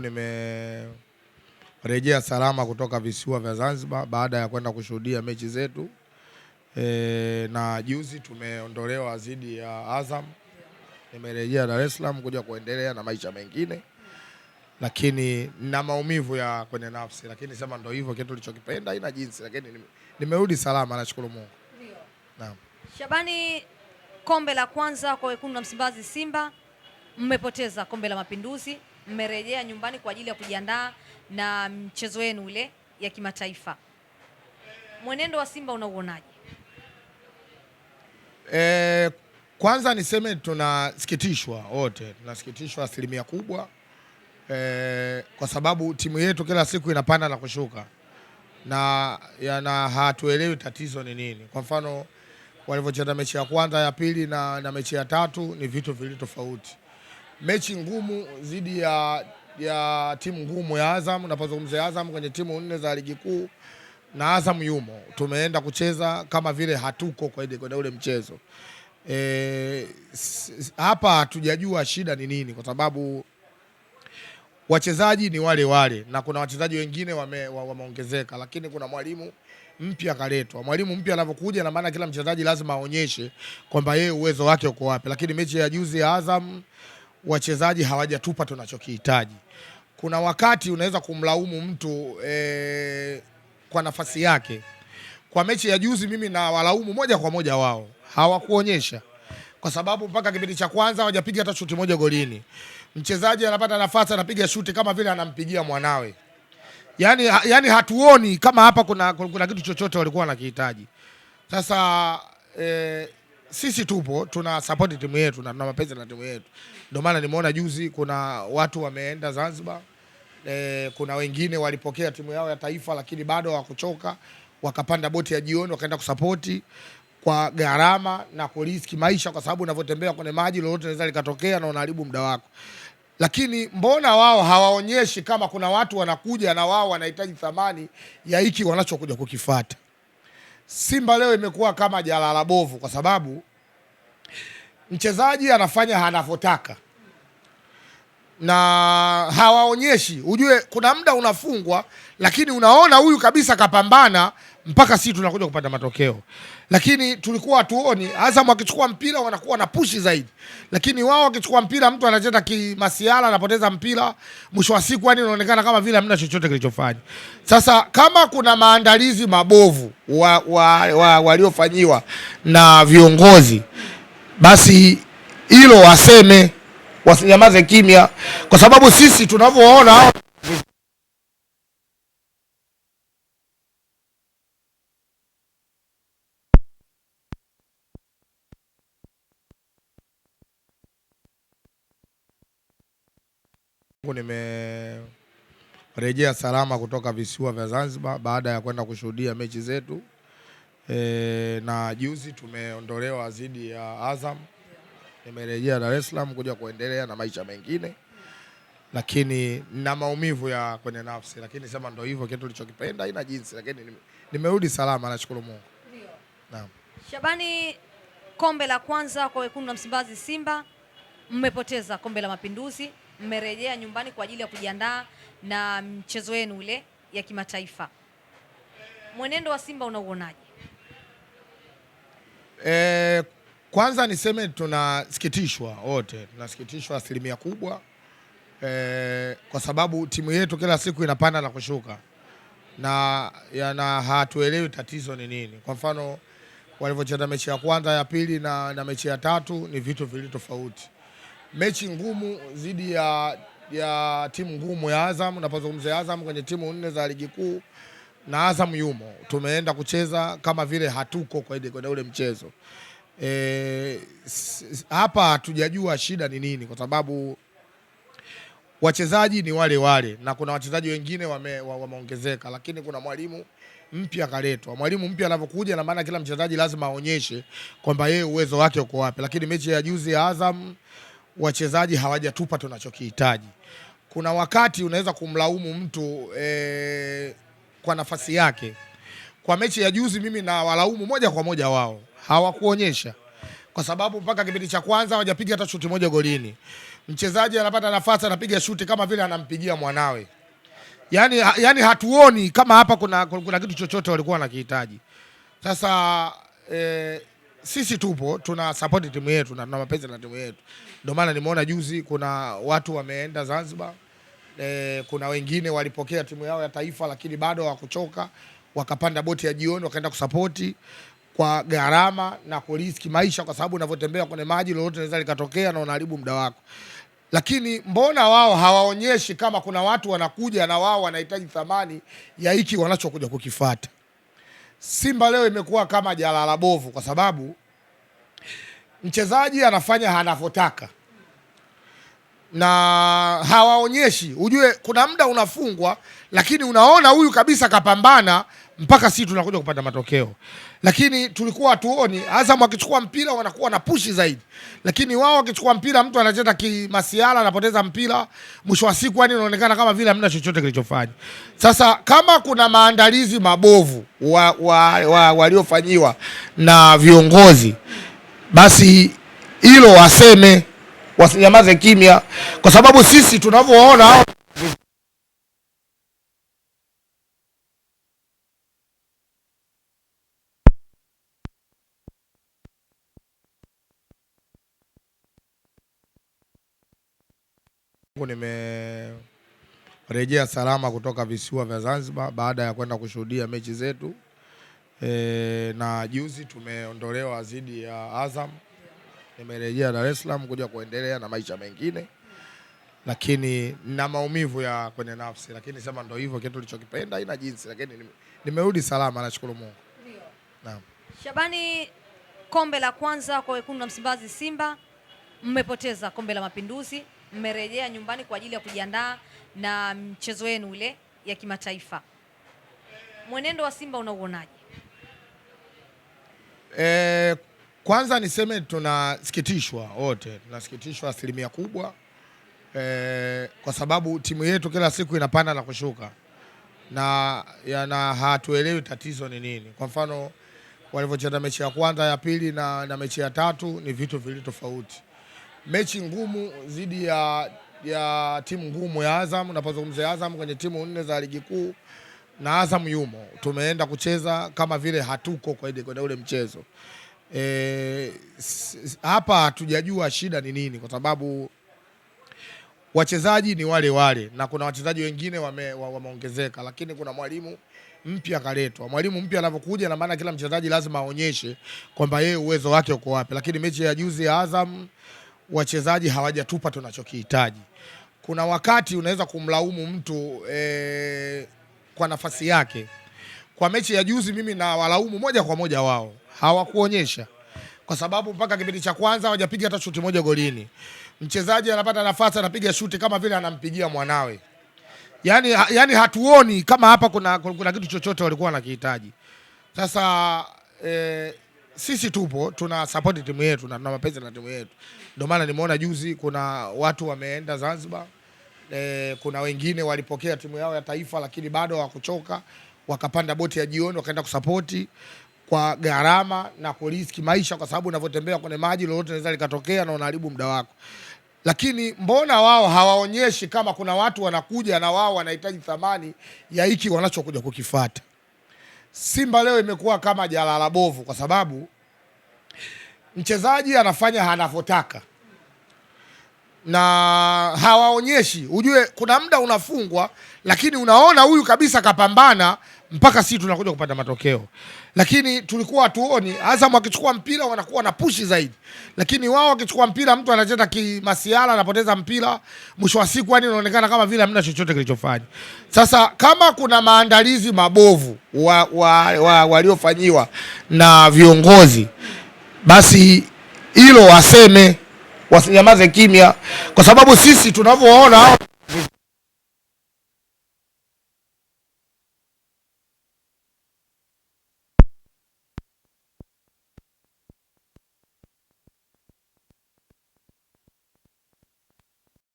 Nimerejea salama kutoka visiwa vya Zanzibar baada ya kwenda kushuhudia mechi zetu na juzi tumeondolewa dhidi ya Azam. Nimerejea Dar es Salaam kuja kuendelea na maisha mengine, lakini na maumivu ya kwenye nafsi, lakini sema ndio hivyo, kitu nilichokipenda haina jinsi, lakini nimerudi salama, nashukuru Mungu. Ndio. Naam. Shabani, kombe la kwanza kwa wekundu wa Msimbazi Simba, mmepoteza kombe la Mapinduzi, mmerejea nyumbani kwa ajili ya kujiandaa na mchezo wenu ule ya kimataifa. Mwenendo wa Simba unauonaje? Kwanza niseme tunasikitishwa wote, tunasikitishwa asilimia kubwa kwa sababu timu yetu kila siku inapanda na kushuka na hatuelewi tatizo ni nini. Kwa mfano walivyocheza mechi ya kwanza, ya pili na mechi ya tatu ni vitu vili tofauti. Mechi ngumu dhidi ya timu ngumu ya Azam, napozungumzia Azam kwenye timu 4 za ligi kuu na Azam yumo, tumeenda kucheza kama vile hatuko kwa ule mchezo. Hapa hatujajua shida ni nini, kwa sababu wachezaji ni wale wale na kuna wachezaji wengine wameongezeka, lakini kuna mwalimu mpya kaletwa. Mwalimu mpya anapokuja, na maana kila mchezaji lazima aonyeshe kwamba yeye uwezo wake uko wapi, lakini mechi ya juzi ya Azam wachezaji hawajatupa tunachokihitaji. Kuna wakati unaweza kumlaumu mtu kwa nafasi yake. Kwa mechi ya juzi mimi na walaumu moja kwa moja wao, hawakuonyesha, kwa sababu mpaka kipindi cha kwanza hawajapiga hata shuti moja golini. Mchezaji anapata nafasi anapiga shuti kama vile anampigia mwanawe. Yani hatuoni kama hapa kuna kitu chochote walikuwa wanakihitaji. Sasa sisi tupo tuna support timu yetu na tuna mapenzi na timu yetu. Ndio maana nimeona juzi kuna watu wameenda Zanzibar, kuna wengine walipokea timu yao ya taifa lakini bado hawakuchoka, wakapanda boti ya jioni wakaenda kusapoti kwa gharama na kuriski maisha, kwa sababu unavyotembea kwenye maji lolote linaweza likatokea na unaharibu muda wako. Lakini mbona wao hawaonyeshi kama kuna watu wanakuja na wao wanahitaji thamani ya hiki wanachokuja kukifuata? Simba leo imekuwa kama jalala bovu, kwa sababu mchezaji anafanya anavyotaka na hawaonyeshi. Ujue kuna muda unafungwa, lakini unaona huyu kabisa kapambana mpaka sisi tunakuja kupata matokeo. Lakini tulikuwa hatuoni. Azam akichukua mpira wanakuwa na pushi zaidi, lakini wao wakichukua mpira mtu anacheza kimasiala, anapoteza mpira, mwisho wa siku yani inaonekana kama vile hamna chochote kilichofanya. Sasa kama kuna maandalizi mabovu waliofanyiwa na viongozi, basi hilo waseme, wasinyamaze kimya, kwa sababu sisi tunavyoona nimerejea salama kutoka visiwa vya Zanzibar baada ya kwenda kushuhudia mechi zetu na juzi tumeondolewa dhidi ya Azam. Nimerejea Dar es Salaam kuja kuendelea na maisha mengine, lakini na maumivu ya kwenye nafsi, lakini sema ndio hivyo, kitu nilichokipenda haina jinsi, lakini nimerudi salama, nashukuru Mungu. Ndio. Naam. Shabani, kombe la kwanza kwa wekundu wa Msimbazi Simba, mmepoteza kombe la Mapinduzi, mmerejea nyumbani kwa ajili ya kujiandaa na mchezo wenu ule ya kimataifa. Mwenendo wa Simba unauonaje? Kwanza niseme tunasikitishwa wote, tunasikitishwa asilimia kubwa kwa sababu timu yetu kila siku inapanda na kushuka na hatuelewi tatizo ni nini. Kwa mfano walivyocheza mechi ya kwanza, ya pili na mechi ya tatu ni vitu vili tofauti. Mechi ngumu dhidi ya timu ngumu ya Azam, napozungumzia Azam kwenye timu 4 za ligi kuu na Azam yumo, tumeenda kucheza kama vile hatuko kwa ule mchezo. Hapa hatujajua shida ni nini, kwa sababu wachezaji ni wale wale na kuna wachezaji wengine wameongezeka, lakini kuna mwalimu mpya kaletwa. Mwalimu mpya anapokuja, na maana kila mchezaji lazima aonyeshe kwamba yeye uwezo wake uko wapi, lakini mechi ya juzi ya Azam wachezaji hawajatupa tunachokihitaji. Kuna wakati unaweza kumlaumu mtu kwa nafasi yake. Kwa mechi ya juzi mimi na walaumu moja kwa moja wao, hawakuonyesha, kwa sababu mpaka kipindi cha kwanza hawajapiga hata shuti moja golini. mchezaji anapata nafasi anapiga shuti kama vile anampigia mwanawe. Yani hatuoni kama hapa kuna kitu chochote walikuwa wanakihitaji. Sasa sisi tupo tuna support timu yetu na tuna mapenzi na timu yetu. Ndio maana nimeona juzi kuna watu wameenda Zanzibar, kuna wengine walipokea timu yao ya taifa lakini bado hawakuchoka, wakapanda boti ya jioni wakaenda kusapoti kwa gharama na kuriski maisha, kwa sababu unavyotembea kwenye maji lolote linaweza likatokea na unaharibu muda wako. Lakini mbona wao hawaonyeshi kama kuna watu wanakuja na wao wanahitaji thamani ya hiki wanachokuja kukifuata? Simba leo imekuwa kama jalala bovu, kwa sababu mchezaji anafanya anavyotaka na hawaonyeshi. Ujue kuna muda unafungwa lakini unaona huyu kabisa kapambana mpaka sisi tunakuja kupata matokeo. Lakini tulikuwa hatuoni. Azam akichukua mpira wanakuwa na pushi zaidi, lakini wao wakichukua mpira mtu anacheza kimasiala, anapoteza mpira, mwisho wa siku yani inaonekana kama vile hamna chochote kilichofanya. Sasa kama kuna maandalizi mabovu waliofanyiwa na viongozi, basi hilo waseme, wasinyamaze kimya, kwa sababu sisi tunavyoona hao nimerejea salama kutoka visiwa vya Zanzibar baada ya kwenda kushuhudia mechi zetu. Na juzi tumeondolewa dhidi ya Azam. Nimerejea Dar es Salaam kuja kuendelea na maisha mengine, lakini na maumivu ya kwenye nafsi, lakini sema ndio hivyo, kitu nilichokipenda ina jinsi, lakini nimerudi salama, nashukuru Mungu. Ndio. Naam. Shabani, kombe la kwanza kwa wekundu wa Msimbazi Simba, mmepoteza kombe la Mapinduzi, mmerejea nyumbani kwa ajili ya kujiandaa na mchezo wenu ule ya kimataifa. Mwenendo wa Simba unauonaje? Kwanza niseme tunasikitishwa wote, tunasikitishwa asilimia kubwa, kwa sababu timu yetu kila siku inapanda na kushuka na hatuelewi tatizo ni nini. Kwa mfano walivyocheza mechi ya kwanza, ya pili na mechi ya tatu ni vitu vili tofauti. Mechi ngumu dhidi ya timu ngumu ya Azam. Unapozungumzia Azam kwenye timu 4 za ligi kuu na Azam yumo, tumeenda kucheza kama vile hatuko kwenye ule mchezo. Hapa hatujajua shida ni nini, kwa sababu wachezaji ni wale na kuna wachezaji wengine wameongezeka, lakini kuna mwalimu mpya kaletwa. Mwalimu mpya anapokuja, na maana kila mchezaji lazima aonyeshe kwamba yeye uwezo wake uko wapi. Lakini mechi ya juzi ya Azam wachezaji hawajatupa tunachokihitaji. Kuna wakati unaweza kumlaumu mtu kwa nafasi yake. Kwa mechi ya juzi mimi na walaumu moja kwa moja wao. Hawakuonyesha, kwa sababu mpaka kipindi cha kwanza hawajapiga hata shuti moja golini. Mchezaji anapata nafasi anapiga shuti kama vile anampigia mwanawe. Yani hatuoni kama hapa kuna kitu chochote walikuwa wanakihitaji. Sasa sisi tupo tuna support timu yetu na tuna mapenzi na timu yetu. Ndio maana nimeona juzi kuna watu wameenda Zanzibar, kuna wengine walipokea timu yao ya taifa lakini bado hawakuchoka, wakapanda boti ya jioni wakaenda kusapoti kwa gharama na kuriski maisha, kwa sababu unavyotembea kwenye maji lolote linaweza likatokea na unaharibu muda wako. Lakini mbona wao hawaonyeshi kama kuna watu wanakuja na wao wanahitaji thamani ya hiki wanachokuja kukifuata? Simba leo imekuwa kama jalala bovu, kwa sababu mchezaji anafanya anavyotaka na hawaonyeshi. Ujue kuna muda unafungwa lakini unaona huyu kabisa kapambana mpaka sisi tunakuja kupata matokeo. Lakini tulikuwa hatuoni. Azam akichukua mpira wanakuwa na pushi zaidi, lakini wao wakichukua mpira mtu anacheza kimasiala, anapoteza mpira, mwisho wa siku yani inaonekana kama vile hamna chochote kilichofanya. Sasa kama kuna maandalizi mabovu waliofanyiwa na viongozi, basi hilo waseme, wasinyamaze kimya, kwa sababu sisi tunavyoona